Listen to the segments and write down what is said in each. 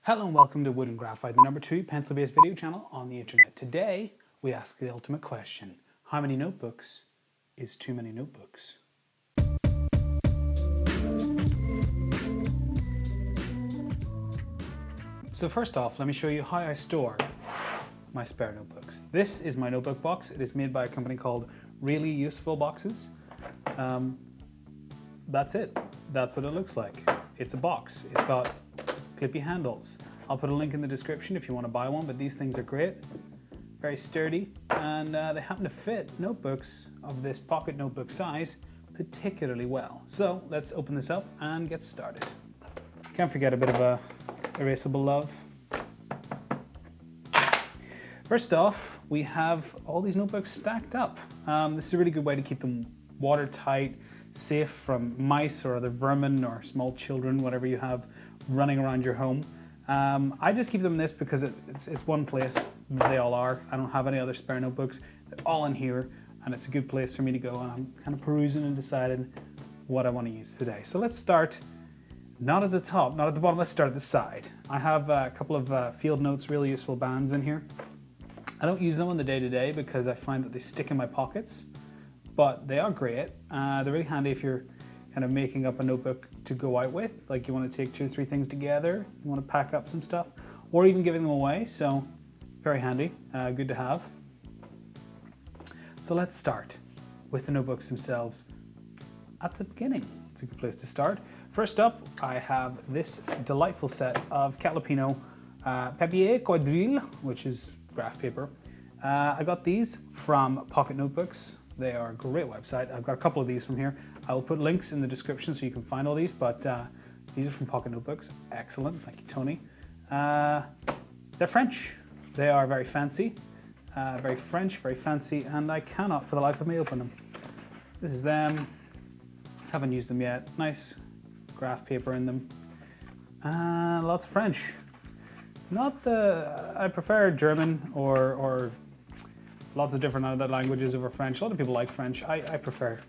Hello and welcome to Wood and Graphite, the #2 pencil-based video channel on the internet. Today, we ask the ultimate question. How many notebooks is too many notebooks? So first off, let me show you how I store my spare notebooks. This is my notebook box. It is made by a company called Really Useful Boxes. That's it. That's what it looks like. It's a box. It's got clippy handles. I'll put a link in the description if you want to buy one, but these things are great. Very sturdy, and they happen to fit notebooks of this pocket notebook size particularly well. So let's open this up and get started. Can't forget a bit of a erasable love. First off, we have all these notebooks stacked up. This is a really good way to keep them watertight, safe from mice or other vermin or small children, whatever you have running around your home. I just keep them in this because it's one place. They all are. I don't have any other spare notebooks. They're all in here, and it's a good place for me to go, and I'm kind of perusing and deciding what I want to use today. So let's start, not at the top, not at the bottom, let's start at the side. I have a couple of Field Notes Really Useful bands in here. I don't use them on the day-to-day because I find that they stick in my pockets, but they are great. They're really handy if you're kind of making up a notebook to go out with, like you want to take 2 or 3 things together, you want to pack up some stuff, or even giving them away, so very handy, good to have. So let's start with the notebooks themselves at the beginning. It's a good place to start. First up, I have this delightful set of Calepino papier quadrille, which is graph paper. I got these from Pocket Notebooks. They are a great website. I've got a couple of these from here. I will put links in the description so you can find all these, but these are from Pocket Notebooks. Excellent, thank you, Tony. They're French. They are very fancy, very French, very fancy, and I cannot for the life of me open them. This is them. Haven't used them yet. Nice graph paper in them. Lots of French. I prefer German or lots of different other languages over French. A lot of people like French. I prefer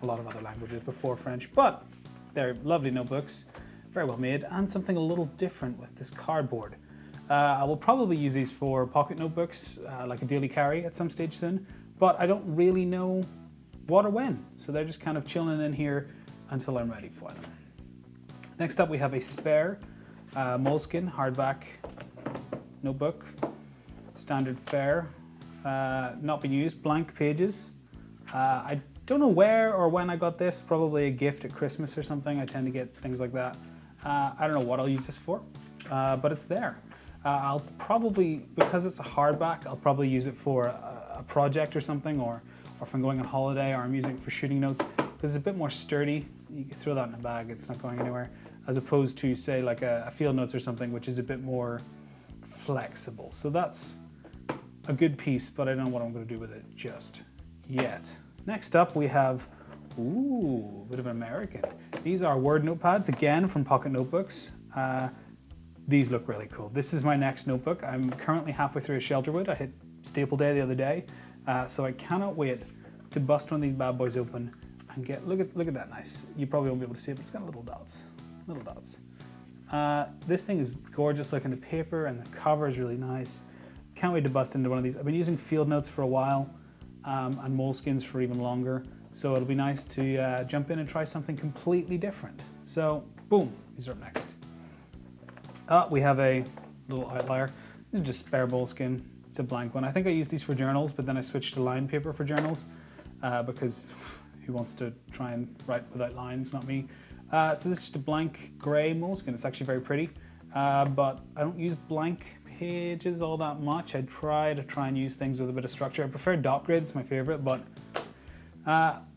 a lot of other languages before French, but they're lovely notebooks, very well made, and something a little different with this cardboard. I will probably use these for pocket notebooks, like a daily carry at some stage soon, but I don't really know what or when, so they're just kind of chilling in here until I'm ready for them. Next up, we have a spare Moleskine hardback notebook, standard fare. Not been used, blank pages. I don't know where or when I got this, probably a gift at Christmas or something. I tend to get things like that. I don't know what I'll use this for, but it's there. I'll probably, because it's a hardback, I'll probably use it for a project or something, or if I'm going on holiday, or I'm using it for shooting notes, because it's a bit more sturdy. You can throw that in a bag, it's not going anywhere, as opposed to, say, like a Field Notes or something, which is a bit more flexible. So that's a good piece, but I don't know what I'm going to do with it just yet. Next up, we have, ooh, a bit of an American. These are Word notepads, again, from Pocket Notebooks. These look really cool. This is my next notebook. I'm currently halfway through a Shelterwood. I hit Staple Day the other day, so I cannot wait to bust one of these bad boys open and get, look at that nice. You probably won't be able to see it, but it's got little dots, little dots. This thing is gorgeous looking. The paper and the cover is really nice. Can't wait to bust into one of these. I've been using Field Notes for a while, and Moleskines for even longer, so it'll be nice to jump in and try something completely different. So, boom, these are up next. We have a little Outlier. This is just spare Moleskine. It's a blank one. I think I used these for journals, but then I switched to lined paper for journals, because who wants to try and write without lines? Not me. So this is just a blank grey Moleskine. It's actually very pretty, but I don't use blank pages all that much. I try and use things with a bit of structure. I prefer dot grid, it's my favorite, but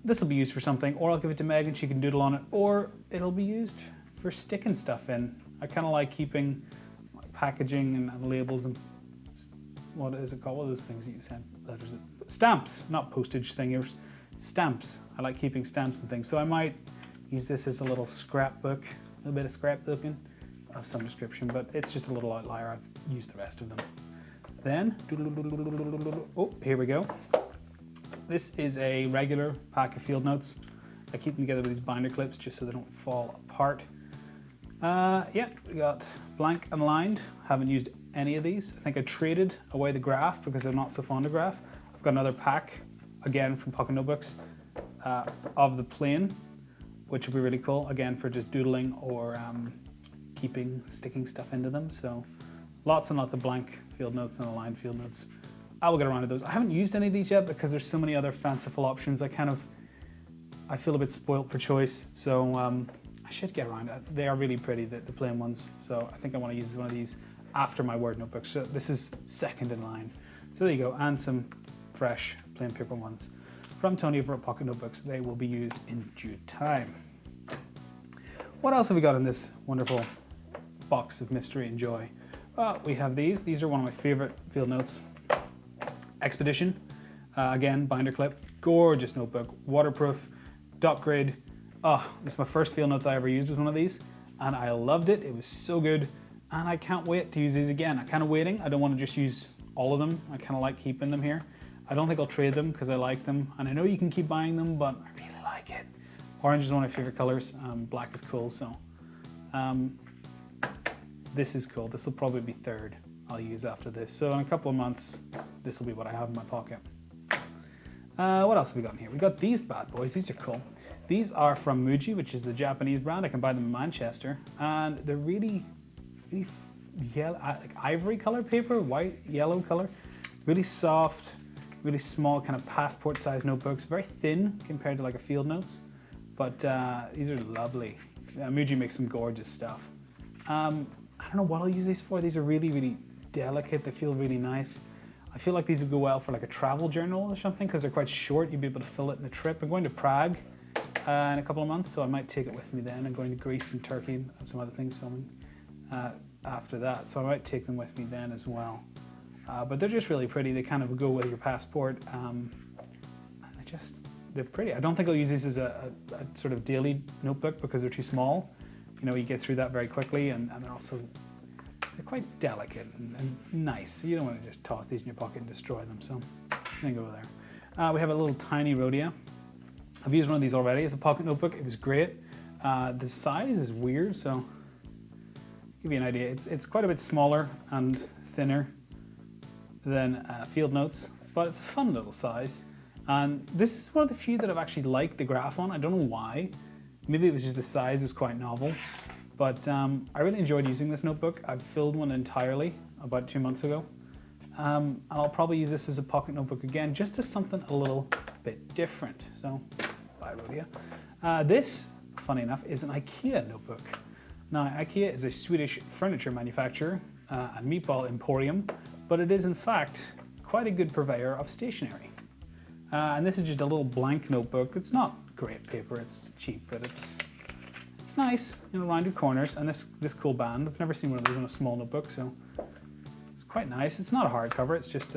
this will be used for something, or I'll give it to Meg and she can doodle on it, or it'll be used for sticking stuff in. I kind of like keeping packaging and labels and, what is it called? What are those things that you send letters? Stamps, not postage thingers, stamps. I like keeping stamps and things, so I might use this as a little scrapbook, a little bit of scrapbooking of some description, but it's just a little Outlier. I've used the rest of them. Then, oh, here we go. This is a regular pack of Field Notes. I keep them together with these binder clips just so they don't fall apart. Yeah, we got blank and lined. Haven't used any of these. I think I traded away the graph because I'm not so fond of graph. I've got another pack, again from Pocket Notebooks, of the plain, which would be really cool, again for just doodling or sticking stuff into them. So lots and lots of blank field notes and aligned field notes. I will get around to those. I haven't used any of these yet because there's so many other fanciful options. I feel a bit spoilt for choice, so I should get around to it. They are really pretty, the plain ones, so I think I want to use one of these after my Word notebook. So this is second in line. So there you go, and some fresh plain paper ones from Tony over at Pocket Notebooks. They will be used in due time. What else have we got in this wonderful box of mystery and joy? Well, we have these. These are one of my favorite field notes. Expedition, again, binder clip, gorgeous notebook, waterproof, dot grid. Oh, this is my first field notes I ever used with one of these, and I loved it. It was so good, and I can't wait to use these again. I'm kind of waiting. I don't want to just use all of them. I kind of like keeping them here. I don't think I'll trade them because I like them, and I know you can keep buying them, but I really like it. Orange is one of my favorite colors. Black is cool, so this is cool. This will probably be third I'll use after this. So in a couple of months, this will be what I have in my pocket. What else have we got in here? We got these bad boys. These are cool. These are from Moochie, which is a Japanese brand. I can buy them in Manchester, and they're really yellow, like ivory color paper, white, yellow color. Really soft, really small, kind of passport-sized notebooks. Very thin compared to like a field notes, but these are lovely. Moochie makes some gorgeous stuff. I don't know what I'll use these for. These are really, really delicate. They feel really nice. I feel like these would go well for like a travel journal or something because they're quite short. You'd be able to fill it in a trip. I'm going to Prague in a couple of months, so I might take it with me then. I'm going to Greece and Turkey and some other things filming after that, so I might take them with me then as well. But they're just really pretty. They kind of go with your passport. They're pretty. I don't think I'll use these as a sort of daily notebook because they're too small. You know, you get through that very quickly, and they're quite delicate and nice. You don't want to just toss these in your pocket and destroy them, so I'm gonna go there. We have a little tiny Rhodia. I've used one of these already as a pocket notebook. It was great. The size is weird, so to give you an idea, it's quite a bit smaller and thinner than field notes, but it's a fun little size. And this is one of the few that I've actually liked the graph on. I don't know why. Maybe it was just the size was quite novel, but I really enjoyed using this notebook. I've filled one entirely about 2 months ago. And I'll probably use this as a pocket notebook again, just as something a little bit different. So, bye Rhodia. This, funny enough, is an IKEA notebook. Now, IKEA is a Swedish furniture manufacturer and meatball emporium, but it is in fact quite a good purveyor of stationery. And this is just a little blank notebook. It's not great paper, it's cheap, but it's nice, you know, rounded corners, and this cool band. I've never seen one of these on a small notebook, so it's quite nice. It's not a hardcover, it's just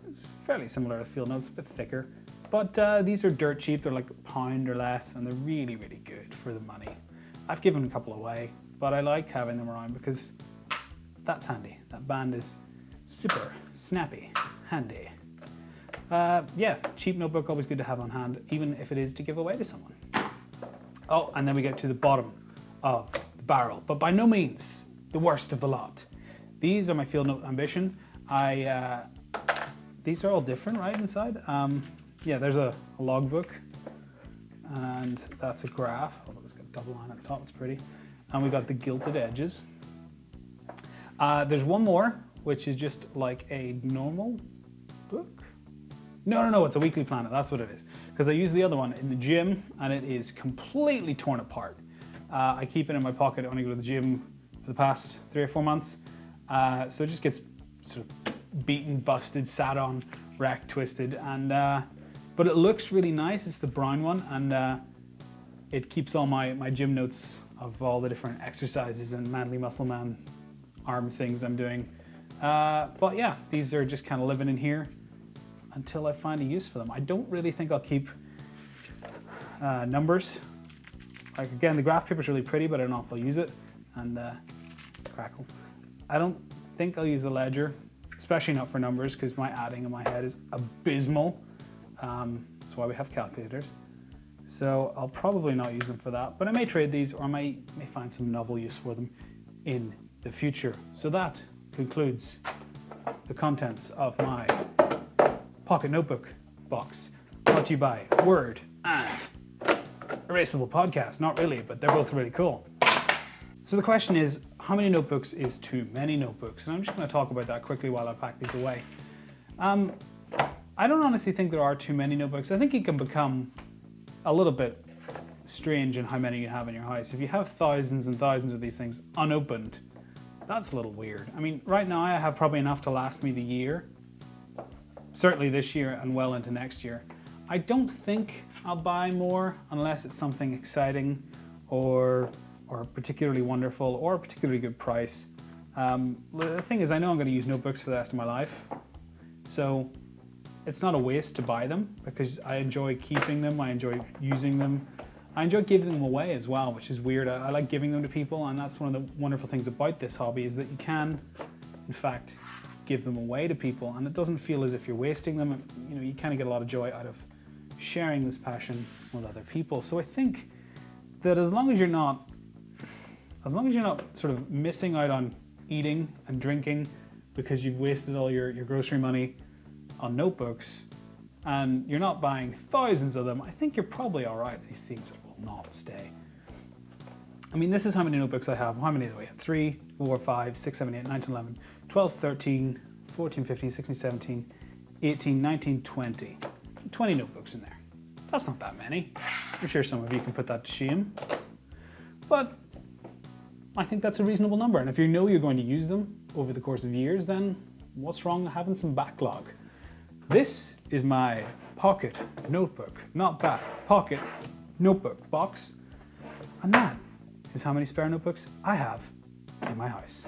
it's fairly similar to field notes, a bit thicker. But these are dirt cheap. They're like £1 or less, and they're really, really good for the money. I've given a couple away, but I like having them around because that's handy. That band is super snappy, handy. Yeah, cheap notebook, always good to have on hand, even if it is to give away to someone. Oh, and then we get to the bottom of the barrel, but by no means the worst of the lot. These are my field note ambition. These are all different, right, inside? Yeah, there's a logbook, and that's a graph. Oh, it's got a double line at the top, it's pretty. And we've got the gilded edges. There's one more, which is just like a normal book. No, it's a weekly planner, that's what it is. Because I use the other one in the gym, and it is completely torn apart. I keep it in my pocket, I only go to the gym for the past 3 or 4 months. So it just gets sort of beaten, busted, sat on, wrecked, twisted, and but it looks really nice. It's the brown one, and it keeps all my gym notes of all the different exercises and manly muscle man arm things I'm doing. But yeah, these are just kind of living in here until I find a use for them. I don't really think I'll keep numbers. Like again, the graph paper is really pretty, but I don't know if I'll use it. And crackle. I don't think I'll use a ledger, especially not for numbers, because my adding in my head is abysmal. That's why we have calculators. So I'll probably not use them for that, but I may trade these, or I may find some novel use for them in the future. So that concludes the contents of my pocket notebook box, brought to you by Word and Erasable Podcast. Not really, but they're both really cool. So the question is, how many notebooks is too many notebooks? And I'm just going to talk about that quickly while I pack these away. I don't honestly think there are too many notebooks. I think it can become a little bit strange in how many you have in your house. If you have thousands and thousands of these things unopened, that's a little weird. I mean, right now I have probably enough to last me the year, certainly this year and well into next year. I don't think I'll buy more unless it's something exciting or particularly wonderful or a particularly good price. The thing is, I know I'm going to use notebooks for the rest of my life, so it's not a waste to buy them because I enjoy keeping them, I enjoy using them, I enjoy giving them away as well, which is weird. I like giving them to people, and that's one of the wonderful things about this hobby is that you can, in fact, give them away to people, and it doesn't feel as if you're wasting them. You know, you kind of get a lot of joy out of sharing this passion with other people. So I think that as long as you're not sort of missing out on eating and drinking because you've wasted all your grocery money on notebooks and you're not buying thousands of them, I think you're probably all right. These things will not stay. I mean, this is how many notebooks I have. How many do we have? 3, 4, 5, 6, 7, 8, 9, 10, 11, 12, 13, 14, 15, 16, 17, 18, 19, 20. 20 notebooks in there. That's not that many. I'm sure some of you can put that to shame. But I think that's a reasonable number. And if you know you're going to use them over the course of years, then what's wrong with having some backlog? This is my pocket notebook, not that, pocket notebook box. And that is how many spare notebooks I have in my house.